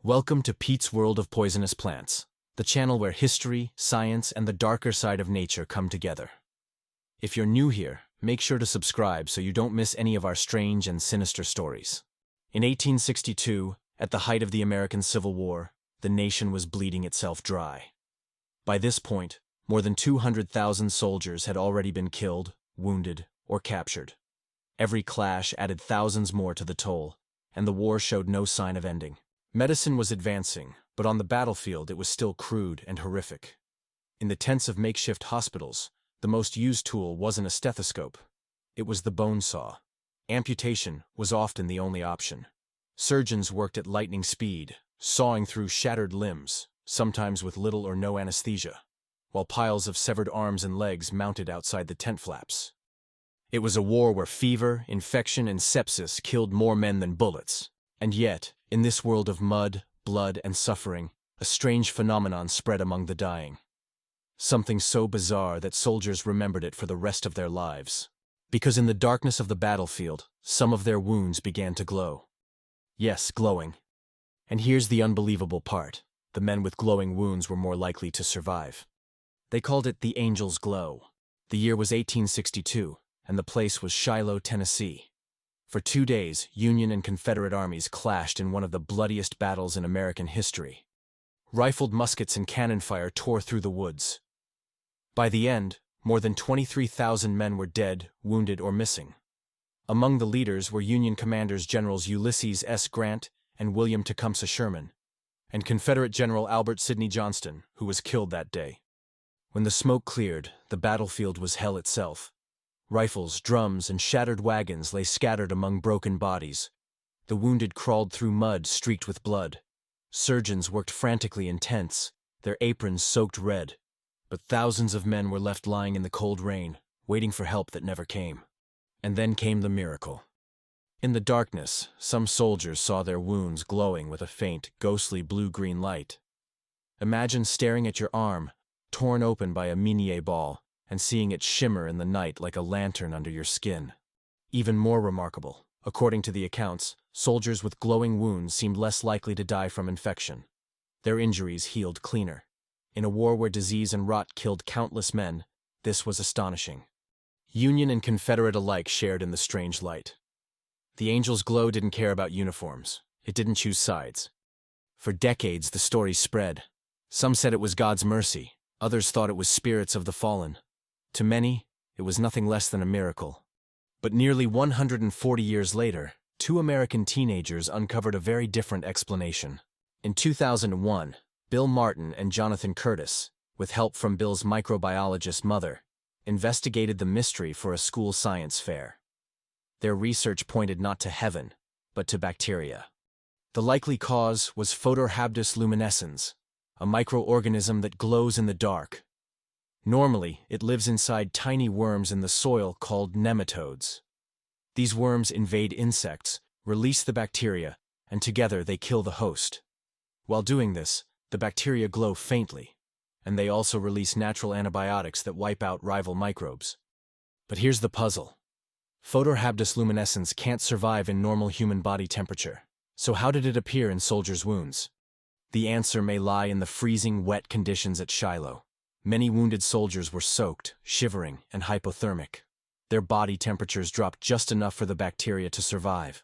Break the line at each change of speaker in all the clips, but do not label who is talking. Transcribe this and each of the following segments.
Welcome to Pete's World of Poisonous Plants, the channel where history, science, and the darker side of nature come together. If you're new here, make sure to subscribe so you don't miss any of our strange and sinister stories. In 1862, at the height of the American Civil War, the nation was bleeding itself dry. By this point, more than 200,000 soldiers had already been killed, wounded, or captured. Every clash added thousands more to the toll, and the war showed no sign of ending. Medicine was advancing, but on the battlefield it was still crude and horrific. In the tents of makeshift hospitals, the most used tool wasn't a stethoscope. It was the bone saw. Amputation was often the only option. Surgeons worked at lightning speed, sawing through shattered limbs, sometimes with little or no anesthesia, while piles of severed arms and legs mounted outside the tent flaps. It was a war where fever, infection, and sepsis killed more men than bullets. And yet, in this world of mud, blood, and suffering, a strange phenomenon spread among the dying. Something so bizarre that soldiers remembered it for the rest of their lives. Because in the darkness of the battlefield, some of their wounds began to glow. Yes, glowing. And here's the unbelievable part. The men with glowing wounds were more likely to survive. They called it the Angel's Glow. The year was 1862, and the place was Shiloh, Tennessee. For 2 days, Union and Confederate armies clashed in one of the bloodiest battles in American history. Rifled muskets and cannon fire tore through the woods. By the end, more than 23,000 men were dead, wounded, or missing. Among the leaders were Union commanders Generals Ulysses S. Grant and William Tecumseh Sherman, and Confederate General Albert Sidney Johnston, who was killed that day. When the smoke cleared, the battlefield was hell itself. Rifles, drums, and shattered wagons lay scattered among broken bodies. The wounded crawled through mud streaked with blood. Surgeons worked frantically in tents, their aprons soaked red. But thousands of men were left lying in the cold rain, waiting for help that never came. And then came the miracle. In the darkness, some soldiers saw their wounds glowing with a faint, ghostly blue-green light. Imagine staring at your arm, torn open by a Minié ball, and seeing it shimmer in the night like a lantern under your skin. Even more remarkable, according to the accounts, soldiers with glowing wounds seemed less likely to die from infection. Their injuries healed cleaner. In a war where disease and rot killed countless men, this was astonishing. Union and Confederate alike shared in the strange light. The Angel's Glow didn't care about uniforms. It didn't choose sides. For decades, the story spread. Some said it was God's mercy. Others thought it was spirits of the fallen. To many, it was nothing less than a miracle. But nearly 140 years later, 2 American teenagers uncovered a very different explanation. In 2001, Bill Martin and Jonathan Curtis, with help from Bill's microbiologist mother, investigated the mystery for a school science fair. Their research pointed not to heaven, but to bacteria. The likely cause was photohabdus luminescens, a microorganism that glows in the dark. Normally, it lives inside tiny worms in the soil called nematodes. These worms invade insects, release the bacteria, and together they kill the host. While doing this, the bacteria glow faintly, and they also release natural antibiotics that wipe out rival microbes. But here's the puzzle. Photohabdus luminescens can't survive in normal human body temperature. So how did it appear in soldiers' wounds? The answer may lie in the freezing, wet conditions at Shiloh. Many wounded soldiers were soaked, shivering, and hypothermic. Their body temperatures dropped just enough for the bacteria to survive.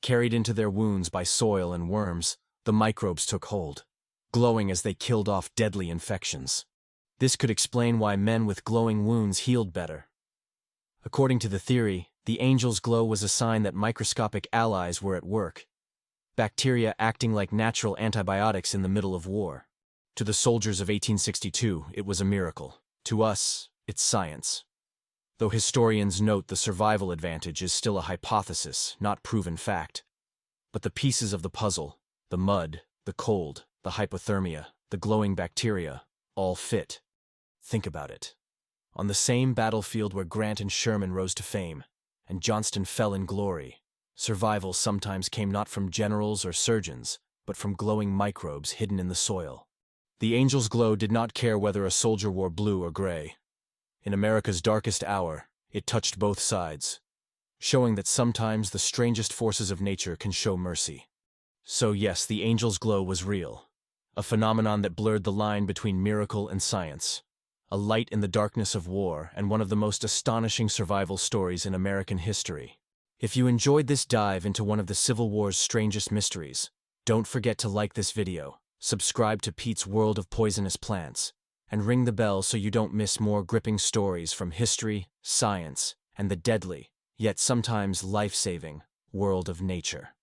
Carried into their wounds by soil and worms, the microbes took hold, glowing as they killed off deadly infections. This could explain why men with glowing wounds healed better. According to the theory, the Angel's Glow was a sign that microscopic allies were at work. Bacteria acting like natural antibiotics in the middle of war. To the soldiers of 1862, it was a miracle. To us, it's science. Though historians note the survival advantage is still a hypothesis, not proven fact. But the pieces of the puzzle, the mud, the cold, the hypothermia, the glowing bacteria, all fit. Think about it. On the same battlefield where Grant and Sherman rose to fame, and Johnston fell in glory, survival sometimes came not from generals or surgeons, but from glowing microbes hidden in the soil. The Angel's Glow did not care whether a soldier wore blue or gray. In America's darkest hour, it touched both sides, showing that sometimes the strangest forces of nature can show mercy. So yes, the angel's glow was real. A phenomenon that blurred the line between miracle and science. A light in the darkness of war, and one of the most astonishing survival stories in American history. If you enjoyed this dive into one of the Civil War's strangest mysteries, don't forget to like this video, subscribe to Pete's World of Poisonous Plants, and ring the bell so you don't miss more gripping stories from history, science, and the deadly, yet sometimes life-saving, world of nature.